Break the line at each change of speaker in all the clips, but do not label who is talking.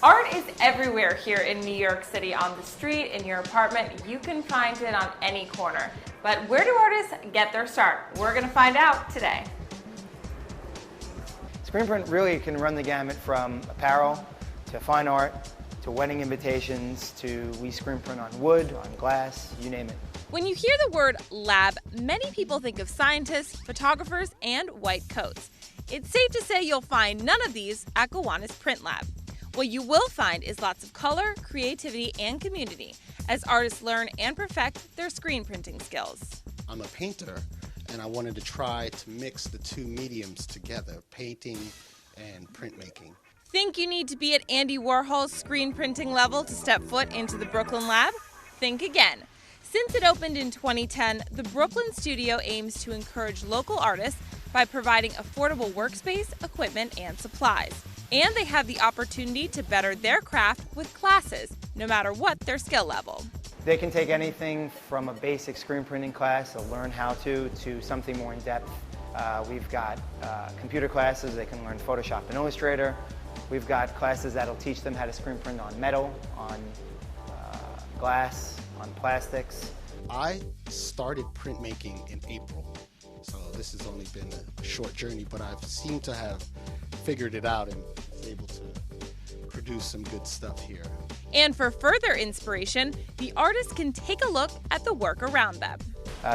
Art is everywhere here in New York City, on the street, in your apartment. You can find it on any corner. But where do artists get their start? We're going to find out today.
Screen print really can run the gamut from apparel to fine art to wedding invitations to we screen print on wood, on glass, you name it.
When you hear the word lab, many people think of scientists, photographers, and white coats. It's safe to say you'll find none of these at Gowanus Print Lab. What you will find is lots of color, creativity, and community as artists learn and perfect their screen printing skills.
I'm a painter, and I wanted to try to mix the two mediums together, painting and printmaking.
Think you need to be at Andy Warhol's screen printing level to step foot into the Brooklyn Lab? Think again. Since it opened in 2010, the Brooklyn studio aims to encourage local artists by providing affordable workspace, equipment, and supplies. And they have the opportunity to better their craft with classes, no matter what their skill level.
They can take anything from a basic screen printing class, they'll learn how to something more in depth. We've got computer classes, they can learn Photoshop and Illustrator. We've got classes that'll teach them how to screen print on metal, on glass, on plastics.
I started printmaking in April, so this has only been a short journey, but I've seemed to have figured it out and was able to produce some good stuff here.
And for further inspiration, the artists can take a look at the work around them.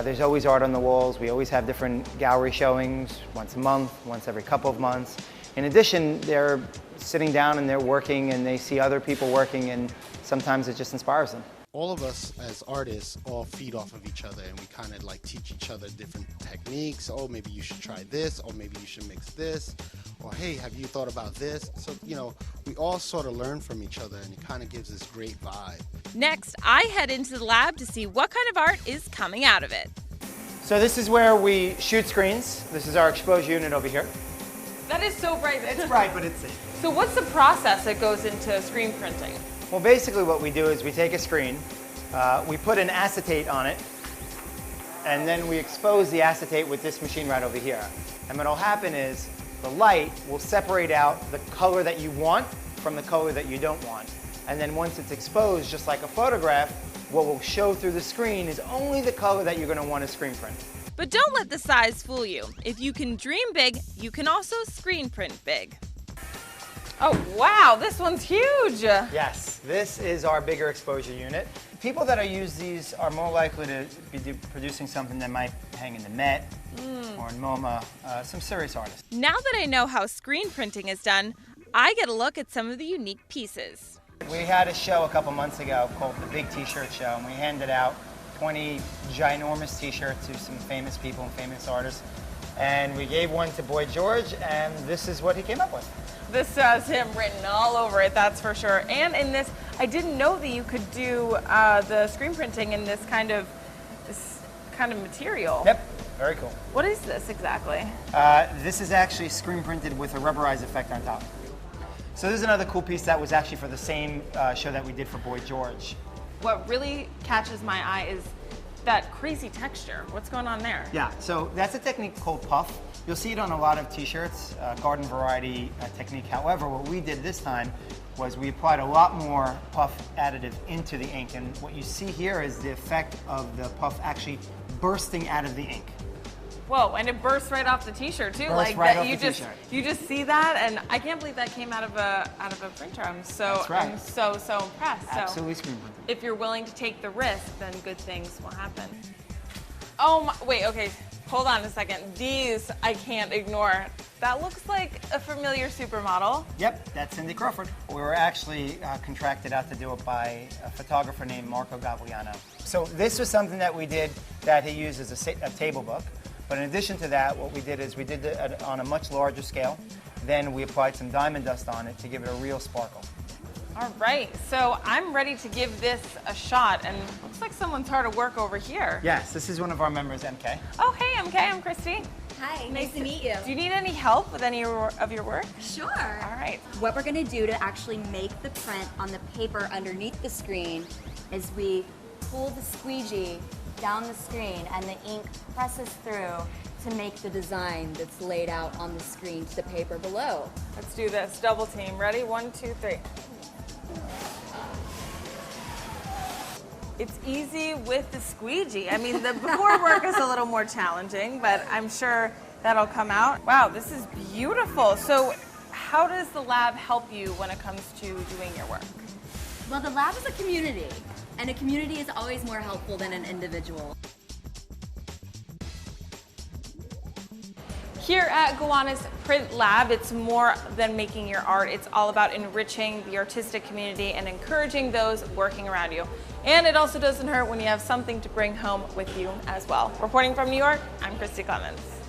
There's always art on the walls. We always have different gallery showings once a month, once every couple of months. In addition, they're sitting down and they're working and they see other people working, and sometimes it just inspires them.
All of us as artists all feed off of each other, and we kind of like teach each other different techniques. Oh, maybe you should try this, or maybe you should mix this, or hey, have you thought about this? So, you know, we all sort of learn from each other, and it kind of gives this great vibe.
Next, I head into the lab to see what kind of art is coming out of it.
So this is where we shoot screens. This is our exposure unit over here.
That is so bright.
It's bright, but it's safe.
So what's the process that goes into screen printing?
Well, basically what we do is we take a screen, we put an acetate on it, and then we expose the acetate with this machine right over here. And what will happen is the light will separate out the color that you want from the color that you don't want. And then once it's exposed, just like a photograph, what will show through the screen is only the color that you're going to want to screen print.
But don't let the size fool you. If you can dream big, you can also screen print big. Oh wow, this one's huge!
Yes, this is our bigger exposure unit. People that use these are more likely to be producing something that might hang in the Met or in MoMA, some serious artists.
Now that I know how screen printing is done, I get a look at some of the unique pieces.
We had a show a couple months ago called the Big T-Shirt Show, and we handed out 20 ginormous T-shirts to some famous people and famous artists. And we gave one to Boy George, and this is what he came up with.
This has him written all over it, that's for sure. And in this, I didn't know that you could do the screen printing in this kind of material.
Yep, very cool.
What is this exactly?
This is actually screen printed with a rubberized effect on top. So this is another cool piece that was actually for the same show that we did for Boy George.
What really catches my eye is that crazy texture. What's going on there?
Yeah, so that's a technique called puff. You'll see it on a lot of T-shirts, garden variety technique. However, what we did this time was we applied a lot more puff additive into the ink, and what you see here is the effect of the puff actually bursting out of the ink.
Whoa, and it bursts right off the T-shirt too.
Bursts right off the T-shirt.
You just see that, and I can't believe that came out of a printer. I'm so impressed.
Absolutely screen printed.
If you're willing to take the risk, then good things will happen. Oh my, wait, okay, hold on a second. These I can't ignore. That looks like a familiar supermodel.
Yep, that's Cindy Crawford. We were actually contracted out to do it by a photographer named Marco Gagliano. So this was something that we did that he used as a table book. But in addition to that, what we did is we did it on a much larger scale. Then we applied some diamond dust on it to give it a real sparkle.
All right, so I'm ready to give this a shot, and looks like someone's hard at work over here.
Yes, this is one of our members, MK.
Oh, hey, MK, I'm Christy.
Hi, nice to meet you.
Do you need any help with any of your work?
Sure.
All right.
What we're gonna do to actually make the print on the paper underneath the screen is we pull the squeegee down the screen and the ink presses through to make the design that's laid out on the screen to the paper below.
Let's do this. Double team. Ready? 1, 2, 3. It's easy with the squeegee. I mean, the before work is a little more challenging, but I'm sure that'll come out. Wow, this is beautiful. So how does the lab help you when it comes to doing your work?
Well, the lab is a community, and a community is always more helpful than an individual.
Here at Gowanus Print Lab, it's more than making your art. It's all about enriching the artistic community and encouraging those working around you. And it also doesn't hurt when you have something to bring home with you as well. Reporting from New York, I'm Gowanus.